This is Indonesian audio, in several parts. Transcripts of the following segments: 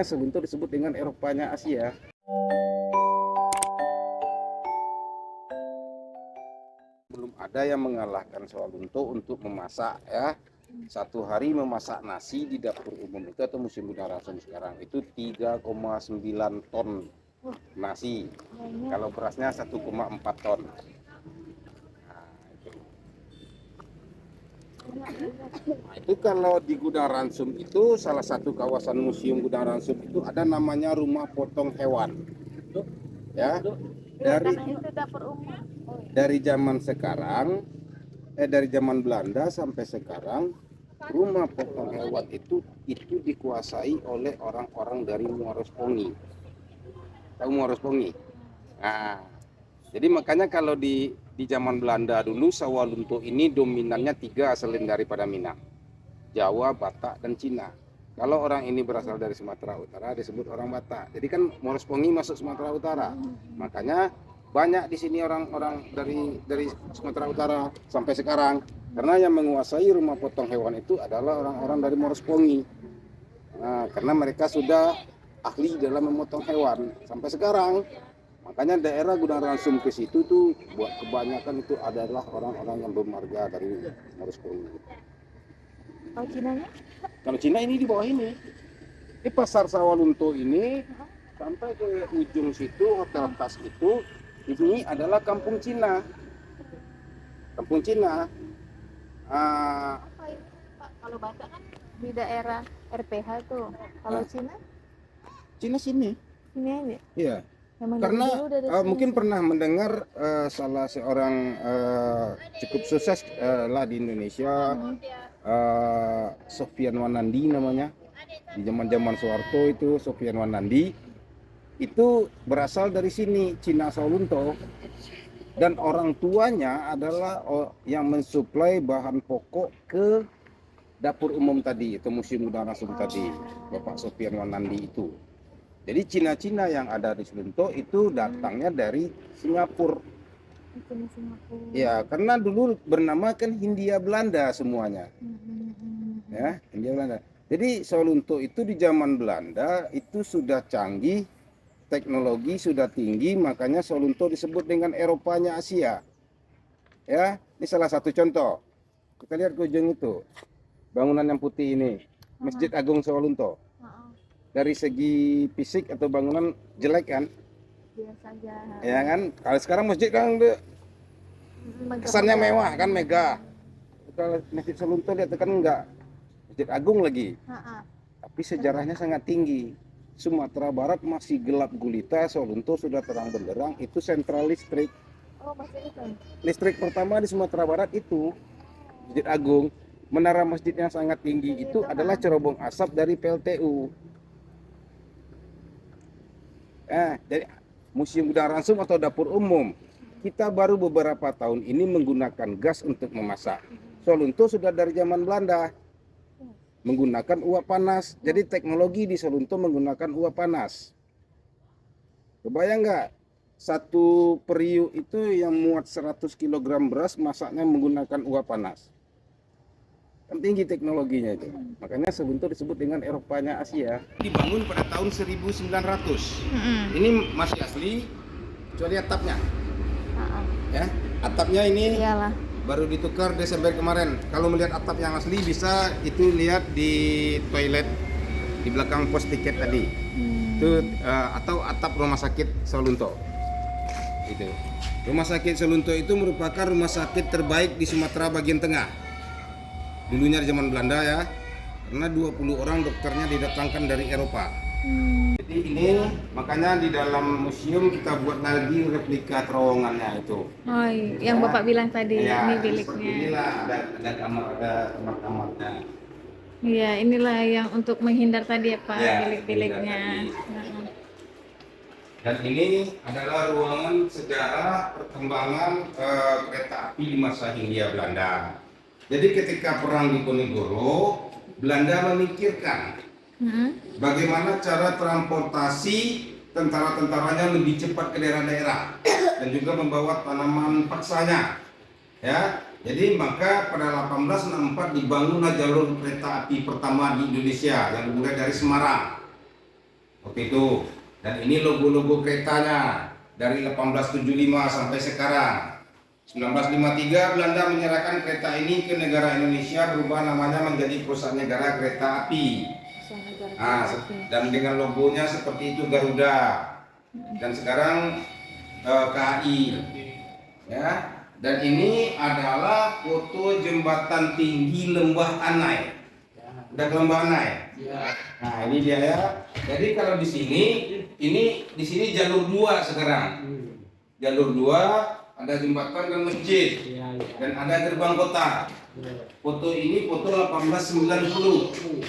Sebuntu disebut dengan Eropanya Asia. Belum ada yang mengalahkan Sawalunto untuk memasak ya. Satu hari memasak nasi di dapur umum itu atau Museum Budaya Ransum sekarang itu 3,9 ton nasi. Kalau berasnya 1,4 ton. Nah, itu kalau di Gudang Ransum itu salah satu kawasan Museum Gudang Ransum itu ada namanya Rumah Potong Hewan. Ya. Dari zaman sekarang dari zaman Belanda sampai sekarang rumah potong hewan itu dikuasai oleh orang-orang dari Muarospongi. Tahu Muarospongi? Nah, jadi makanya kalau di zaman Belanda dulu Sawalunto ini dominannya 3 selain daripada Minang. Jawa, Batak, dan Cina. Kalau orang ini berasal dari Sumatera Utara disebut orang Batak. Jadi kan Muarospongi masuk Sumatera Utara. Makanya banyak di sini orang-orang dari Sumatera Utara sampai sekarang. Karena yang menguasai rumah potong hewan itu adalah orang-orang dari Muarospongi. Nah, karena mereka sudah ahli dalam memotong hewan sampai sekarang. Makanya daerah Gudang Ransum ke situ tuh buat kebanyakan itu adalah orang-orang yang bermarga dari Muarospongi. Kalau Cinanya? Kalau Cina ini di bawah ini. Di pasar Sawalunto ini sampai ke ujung situ Hotel Tas itu ini adalah kampung Cina. Kampung Cina. Apa ini, Pak? Kalau Batak kan di daerah RPH tuh. Kalau Cina? Cina sini. Sini aja. Iya. Memang Karena dari mungkin sini. pernah mendengar salah seorang cukup sukses lah di Indonesia, Sofian Wanandi namanya. Di zaman-zaman Soeharto itu Sofian Wanandi itu berasal dari sini, Cina Sawalunto. Dan orang tuanya adalah yang mensuplai bahan pokok ke dapur umum tadi, itu Museum Budaya Ransum tadi, Bapak Sofian Wanandi itu. Jadi Cina-Cina yang ada di Sawalunto itu datangnya dari Singapura. Ya, karena dulu bernama kan Hindia Belanda semuanya. Ya, Hindia Belanda. Jadi Sawalunto itu di zaman Belanda itu sudah canggih, teknologi sudah tinggi, makanya Sawalunto disebut dengan Eropanya Asia. Ya, ini salah satu contoh. Kita lihat ke ujung itu, bangunan yang putih ini, Masjid Agung Sawalunto. Dari segi fisik atau bangunan jelek kan? Biasa aja. Ya kan? Kalau sekarang masjid kan kesannya mewah kan, megah. Kalau Masjid Sawalunto lihat kan enggak, Masjid Agung lagi. Tapi sejarahnya sangat tinggi. Sumatera Barat masih gelap gulita, Sawalunto sudah terang benderang, itu sentral listrik. Oh, masih itu. Listrik pertama di Sumatera Barat itu Masjid Agung. Menara masjid yang sangat tinggi itu adalah cerobong asap dari PLTU. Jadi Museum Gudang Ransum atau dapur umum, kita baru beberapa tahun ini menggunakan gas untuk memasak. Sawalunto sudah dari zaman Belanda menggunakan uap panas. Jadi teknologi di Sawalunto menggunakan uap panas. Kebayang nggak? Satu periuk itu yang muat 100 kg beras masaknya menggunakan uap panas. Kan tinggi teknologinya itu. Makanya Sawalunto disebut dengan Eropanya Asia. Dibangun pada tahun 1900. Ini masih asli, kecuali atapnya. Ya, atapnya ini Iyalah. baru ditukar Desember kemarin. Kalau melihat atap yang asli bisa itu lihat di toilet di belakang pos tiket tadi. Itu atau atap rumah sakit Sawalunto. Itu. Rumah sakit Sawalunto itu merupakan rumah sakit terbaik di Sumatera bagian tengah. Dulunya di zaman Belanda ya. Karena 20 orang dokternya didatangkan dari Eropa. Jadi ini makanya di dalam museum kita buat lagi replika terowongannya itu. Oh, yang Bapak bilang tadi, ya, ini biliknya. Inilah ada kamar, ada kamar-kamarnya. Iya, inilah yang untuk menghindar tadi ya Pak, Ya, bilik-biliknya. Dan ini adalah ruangan sejarah perkembangan kereta api di masa Hindia Belanda. Jadi ketika perang di Diponegoro, Belanda memikirkan bagaimana cara transportasi tentara-tentaranya lebih cepat ke daerah-daerah dan juga membawa tanaman paksanya. Ya, jadi maka pada 1864 dibangunlah jalur kereta api pertama di Indonesia yang dimulai dari Semarang. seperti itu. Dan ini logo-logo keretanya dari 1875 sampai sekarang. 1953 Belanda menyerahkan kereta ini ke negara Indonesia, berubah namanya menjadi Perusahaan Negara Kereta Api. Dan dengan logonya seperti itu Garuda. Dan sekarang KAI. Ya. Dan ini adalah foto jembatan tinggi Lembah Anai. Udah ke Lembah Anai? Nah, ini dia ya. Jadi kalau di sini, di sini jalur 2 sekarang. Jalur 2 ada jembatan dan masjid. Dan ada gerbang kota. Foto ini foto 1890.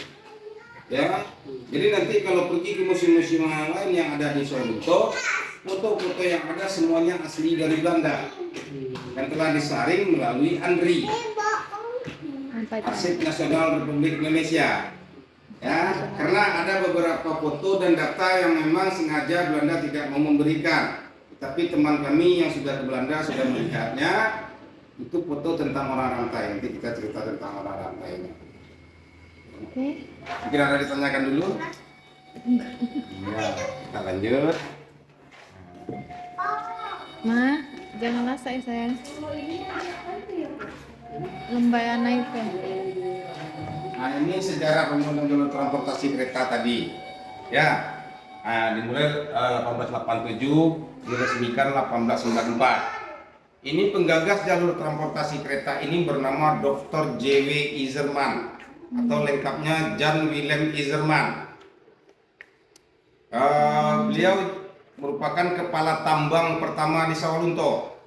Ya. Jadi nanti kalau pergi ke museum-museum yang lain yang ada di Solo, foto-foto yang ada semuanya asli dari Belanda. Dan telah disaring melalui ANRI, Arsip Nasional Republik Indonesia. Ya, karena ada beberapa foto dan data yang memang sengaja Belanda tidak mau memberikan. Tapi teman kami yang sudah ke Belanda sudah melihatnya. Itu foto tentang orang rantai. Nanti kita cerita tentang orang rantai ini. Oke. Mungkin ada ditanyakan dulu? Ya, kita lanjut. Ma, jangan masak ya sayang. Lembah Anai itu. Nah, ini sejarah pembangunan jalur transportasi kereta tadi. Ya. Nah, dimulai 1887, diresmikan 1894. Ini penggagas jalur transportasi kereta ini bernama Dr. J.W. Izerman atau lengkapnya Jan Willem Izerman. Beliau merupakan kepala tambang pertama di Sawalunto.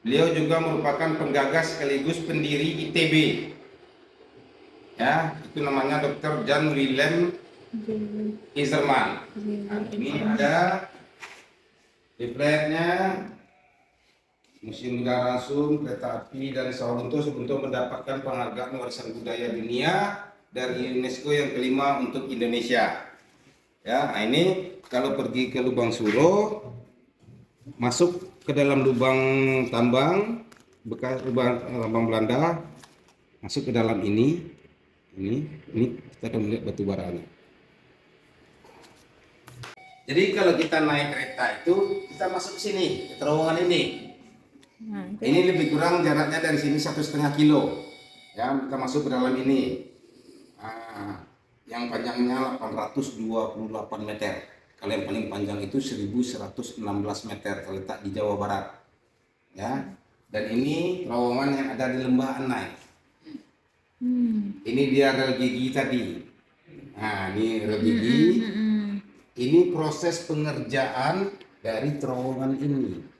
Beliau juga merupakan penggagas sekaligus pendiri ITB. Ya, itu namanya Dr. Jan Willem Izerman. Nah, ini ada leafletnya. Museum Negara Langsung Kereta Api dari Sawalunto untuk mendapatkan penghargaan warisan budaya dunia dari UNESCO yang kelima untuk Indonesia. Ya, nah ini kalau pergi ke Lubang Suro, masuk ke dalam lubang tambang bekas lubang Belanda, masuk ke dalam ini kita akan melihat batu baranya. Jadi kalau kita naik kereta itu kita masuk ke sini, ke terowongan ini. Ini lebih kurang jaraknya dari sini 1,5 kilo. Ya, kita masuk ke dalam ini. Nah, yang panjangnya 828 meter. Kalau yang paling panjang itu 1116 meter terletak di Jawa Barat. Ya. Dan ini terowongan yang ada di Lembah Anai. Ini dia rel gigi tadi. Nah, ini rel gigi. Ini proses pengerjaan dari terowongan ini.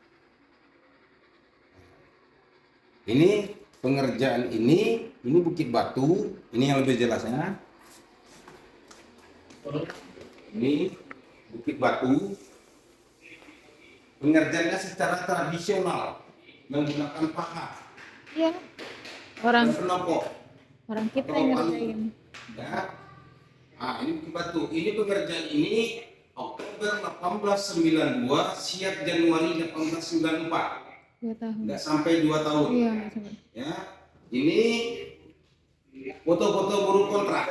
Ini pengerjaan ini Bukit Batu, ini yang lebih jelasnya. Ini Bukit Batu. Pengerjaannya secara tradisional menggunakan pahat. Iya. Orang kita yang ngerjain. Ya. Nah, ini Bukit Batu. Ini pengerjaan ini Oktober 1892, siap Januari 1894. 2 tahun. Nggak sampai 2 tahun. Iya, Ya, ini foto-foto buruh kontrak,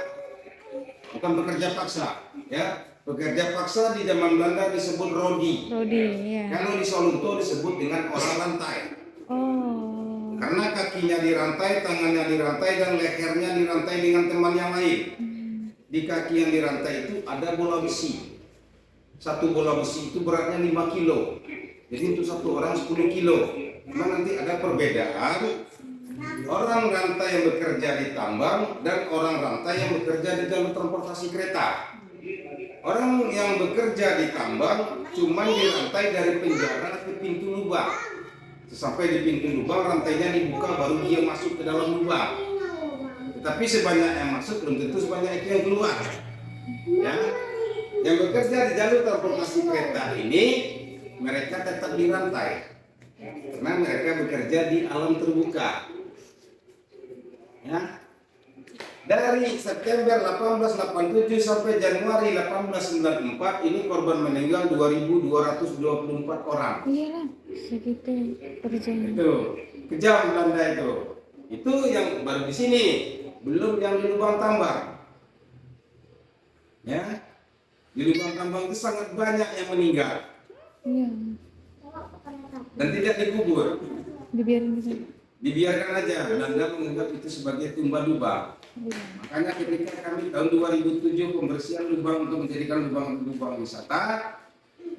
bukan pekerja paksa. Ya, pekerja paksa di zaman Belanda disebut rodi. Iya. Kalau di Sawalunto disebut dengan orang rantai. Oh. Karena kakinya dirantai, tangannya dirantai, dan lehernya dirantai dengan teman yang lain. Di kaki yang dirantai itu ada bola besi. Satu bola besi itu beratnya 5 kilo. Jadi untuk satu orang 10 kilo. Cuma nanti ada perbedaan orang rantai yang bekerja di tambang dan orang rantai yang bekerja di jalur transportasi kereta. Orang yang bekerja di tambang cuma dirantai dari penjara ke pintu lubang. Sampai di pintu lubang rantainya dibuka baru dia masuk ke dalam lubang. Tetapi sebanyak yang masuk belum tentu sebanyak itu yang keluar. Ya. Yang bekerja di jalur transportasi kereta ini mereka tetap dirantai karena mereka bekerja di alam terbuka. Ya. Dari September 1887 sampai Januari 1894 ini korban meninggal 2.224 orang. Iyalah, segitu kerjanya. Itu kejam Belanda itu. Itu yang baru di sini, belum yang di lubang tambang. Ya. Di lubang tambang itu sangat banyak yang meninggal Iya. dan tidak dikubur. Dibiarin gitu. Dibiarkan aja. Belanda menganggap itu sebagai tumba lubang. Iya. Makanya ketika kami tahun 2007 pembersihan lubang untuk menjadikan lubang wisata,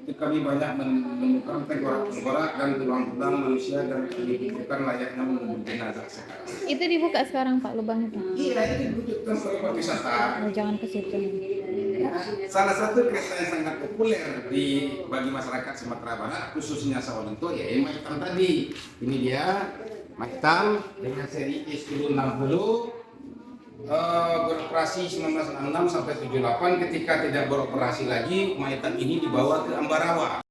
itu kami banyak menemukan tengkorak-tengkorak dan tulang-tulang manusia dan dikuburkan layaknya mengubur jenazah sekarang. Itu dibuka sekarang Pak lubang itu. Iya, itu diwujudkan sebagai wisata. Oh, jangan ke situ. Salah satu kereta yang sangat populer bagi masyarakat Sumatera Barat, khususnya Sawalunto, ya Ema Hitam tadi. Ini dia Ema Hitam dengan seri S1060, beroperasi 1966 sampai 78. Ketika tidak beroperasi lagi, Ema Hitam ini dibawa ke Ambarawa.